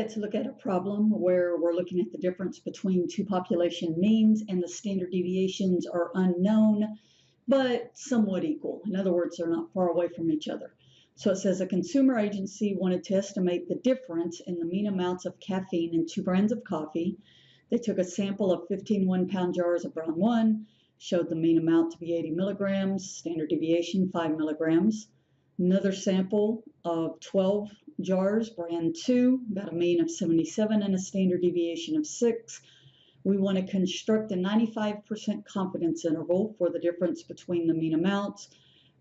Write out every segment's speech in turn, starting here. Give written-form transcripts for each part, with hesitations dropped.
Let's look at a problem where we're looking at the difference between two population means and the standard deviations are unknown, but somewhat equal. In other words, they're not far away from each other. So it says a consumer agency wanted to estimate the difference in the mean amounts of caffeine in two brands of coffee. They took a sample of 15 one-pound jars of brand 1, showed the mean amount to be 80 milligrams, standard deviation 5 milligrams. Another sample of 12 jars, brand 2, got a mean of 77 and a standard deviation of 6. We want to construct a 95% confidence interval for the difference between the mean amounts.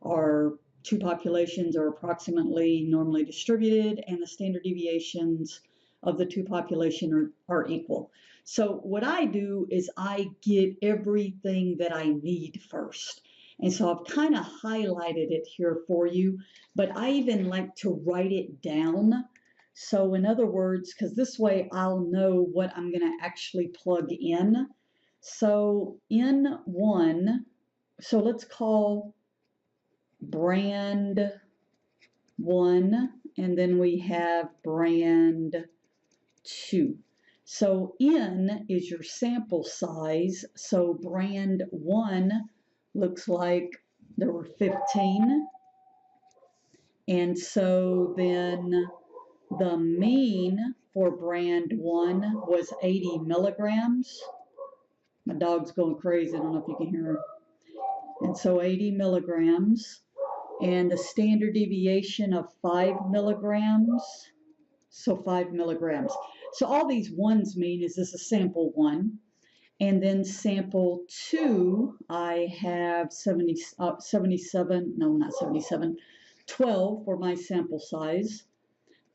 Our two populations are approximately normally distributed, and the standard deviations of the two populations are equal. So what I do is I get everything that I need first. And so I've kind of highlighted it here for you, but I even like to write it down. So in other words, because this way I'll know what I'm going to actually plug in. So in one, so let's call brand 1, and then we have brand 2. So N is your sample size. So brand 1 looks like there were 15. And so then the mean for brand 1 was 80 milligrams. My dog's going crazy. I don't know if you can hear her. And so 80 milligrams. And the standard deviation of 5 milligrams. So 5 milligrams. So all these ones mean is this a sample 1. And then sample 2, I have 77, no, not 77, 12 for my sample size.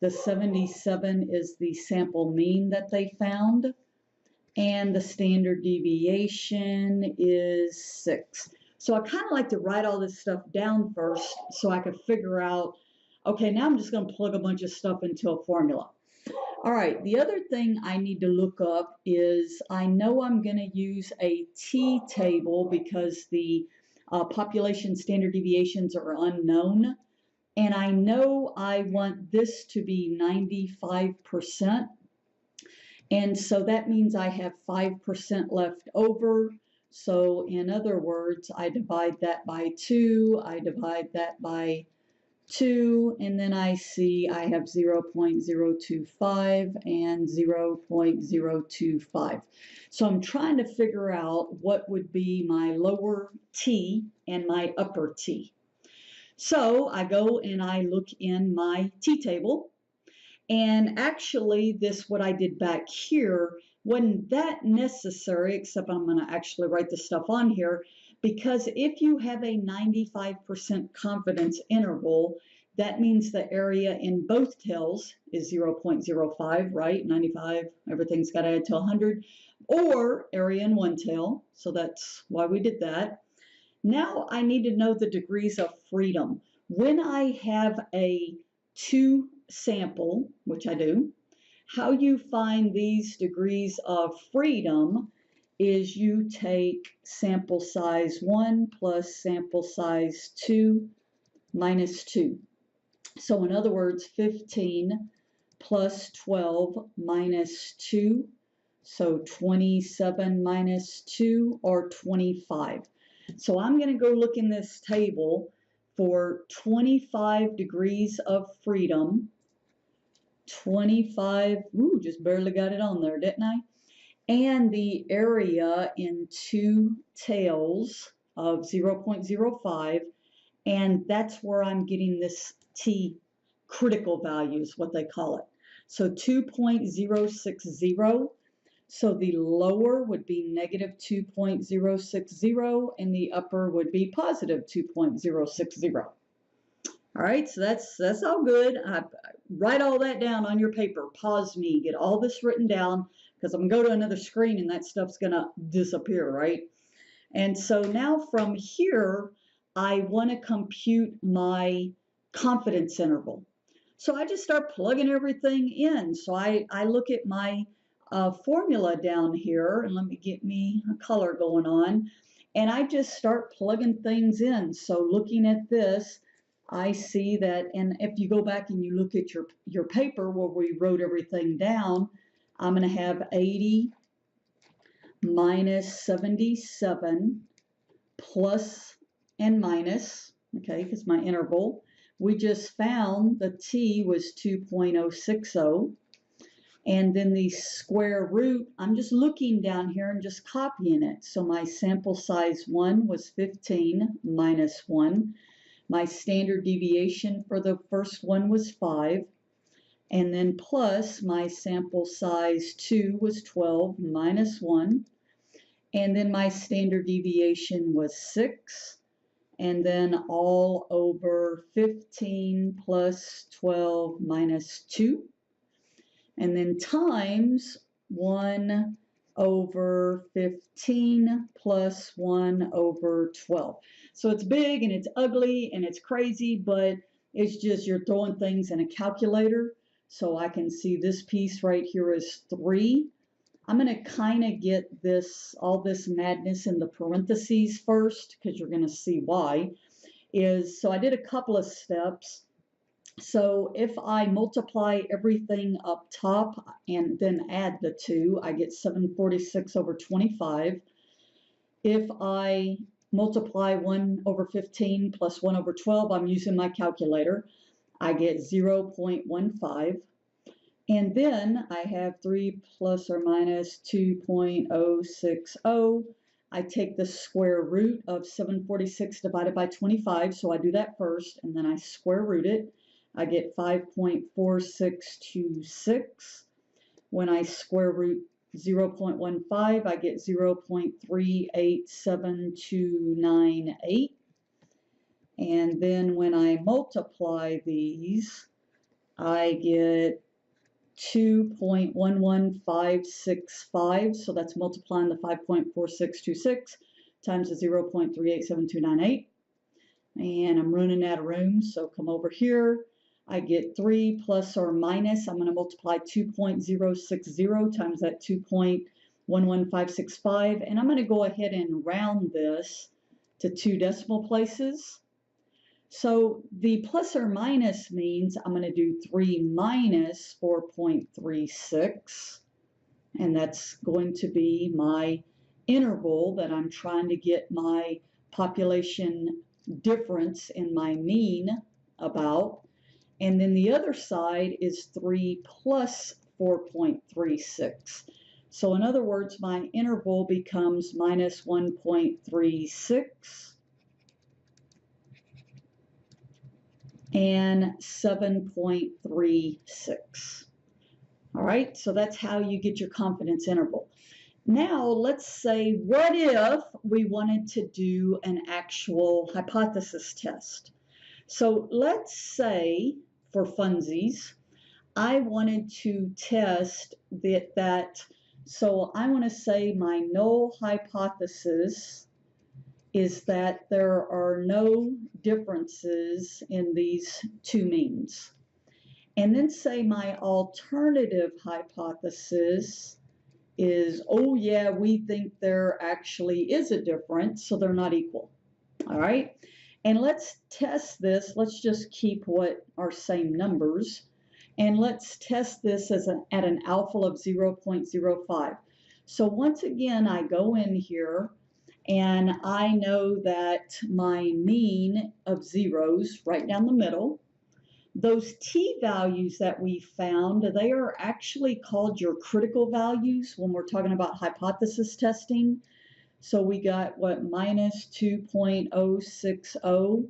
The 77 is the sample mean that they found. And the standard deviation is 6. So I kind of like to write all this stuff down first so I could figure out, okay, now I'm just going to plug a bunch of stuff into a formula. All right, the other thing I need to look up is I know I'm going to use a t-table because the population standard deviations are unknown. And I know I want this to be 95%. And so that means I have 5% left over. So in other words, I divide that by 2, I divide that by 2, and then I see I have 0.025 and 0.025. So I'm trying to figure out what would be my lower t and my upper t. So I go and I look in my t-table, and actually this, what I did back here, wasn't that necessary, except I'm going to actually write the stuff on here. Because if you have a 95% confidence interval, that means the area in both tails is 0.05, right? 95, everything's got to add to 100. Or area in one tail, so that's why we did that. Now I need to know the degrees of freedom. When I have a 2 sample, which I do, how you find these degrees of freedom is you take sample size 1 plus sample size 2 minus 2. So in other words, 15 plus 12 minus 2. So 27 minus 2 or 25. So I'm going to go look in this table for 25 degrees of freedom. 25, ooh, just barely got it on there, didn't I? And the area in 2 tails of 0.05, and that's where I'm getting this t critical value is what they call it. So 2.060, so the lower would be negative 2.060 and the upper would be positive 2.060. All right, so that's all good. Write all that down on your paper. Pause me, get all this written down, because I'm going to go to another screen and that stuff's going to disappear, right? And so now from here, I want to compute my confidence interval. So I just start plugging everything in. So I look at my formula down here, and let me get me a color going on, and I just start plugging things in. So looking at this, I see that, and if you go back and you look at your paper where we wrote everything down, I'm going to have 80 minus 77 plus and minus, okay, because my interval. We just found the t was 2.060. And then the square root, I'm just looking down here and just copying it. So my sample size 1 was 15 minus 1. My standard deviation for the first one was 5. And then plus my sample size 2 was 12 minus 1. And then my standard deviation was 6. And then all over 15 plus 12 minus 2. And then times 1 over 15 plus 1 over 12. So it's big and it's ugly and it's crazy, but it's just you're throwing things in a calculator. So I can see this piece right here is 3. I'm going to kind of get this, all this madness in the parentheses first, because you're going to see why. So I did a couple of steps. So if I multiply everything up top and then add the 2, I get 746 over 25. If I multiply 1 over 15 plus 1 over 12, I'm using my calculator, I get 0.15. And then I have 3 plus or minus 2.060. I take the square root of 746 divided by 25, so I do that first, and then I square root it. I get 5.4626. When I square root 0.15, I get 0.387298. And then when I multiply these, I get 2.11565. So that's multiplying the 5.4626 times the 0.387298. And I'm running out of room, so come over here. I get 3 plus or minus, I'm going to multiply 2.060 times that 2.11565, and I'm going to go ahead and round this to 2 decimal places. So the plus or minus means I'm going to do 3 minus 4.36, and that's going to be my interval that I'm trying to get my population difference in my mean about. And then the other side is 3 plus 4.36. So in other words, my interval becomes minus 1.36 and 7.36. All right, so that's how you get your confidence interval. Now, let's say, what if we wanted to do an actual hypothesis test? So let's say, for funsies, I wanted to test so I want to say my null hypothesis is that there are no differences in these two means. And then say my alternative hypothesis is, oh yeah, we think there actually is a difference, so they're not equal. All right, and let's test this. Let's just keep what are same numbers, and let's test this as at an alpha of 0.05. So once again, I go in here, and I know that my mean of zeros right down the middle. Those t-values that we found, they are actually called your critical values when we're talking about hypothesis testing. So we got what, minus 2.060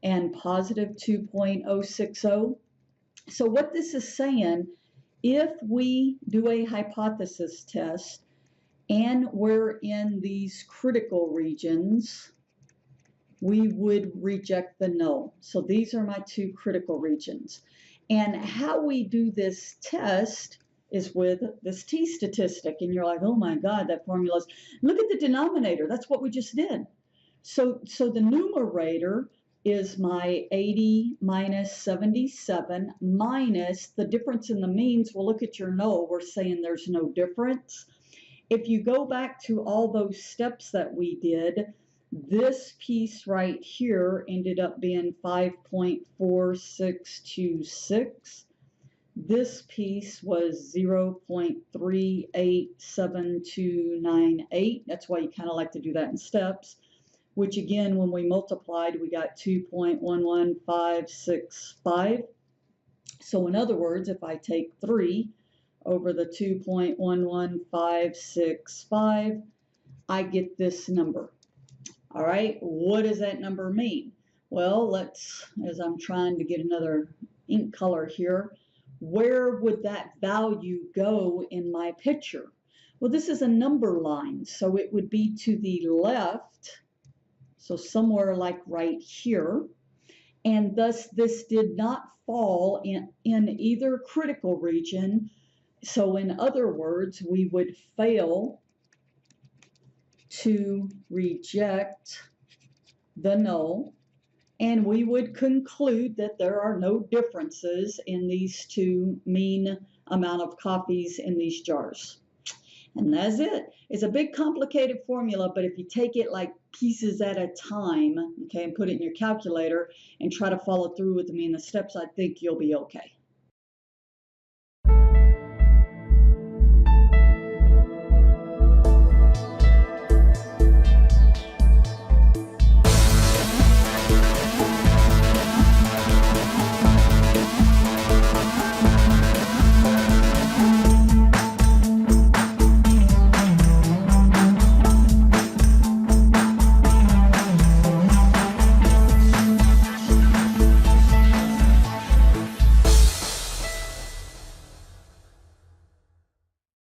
and positive 2.060. So what this is saying, if we do a hypothesis test and we're in these critical regions, we would reject the null. So these are my 2 critical regions. And how we do this test is with this t statistic. And you're like, oh my God, that formula's, look at the denominator. That's what we just did. So the numerator is my 80 minus 77 minus the difference in the means. Well, look at your null. We're saying there's no difference. If you go back to all those steps that we did, This piece right here ended up being 5.4626. This piece was 0.387298. That's why you kind of like to do that in steps, which again, when we multiplied, we got 2.11565. So in other words, if I take 3 over the 2.11565, I get this number. All right, what does that number mean? Well, let's, as I'm trying to get another ink color here, where would that value go in my picture? Well, this is a number line, so it would be to the left, so somewhere like right here, and thus this did not fall in either critical region. So in other words, we would fail to reject the null, and we would conclude that there are no differences in these two mean amount of copies in these jars. And that's it. It's a big complicated formula, but if you take it like pieces at a time, okay, and put it in your calculator and try to follow through with me in the steps, I think you'll be okay.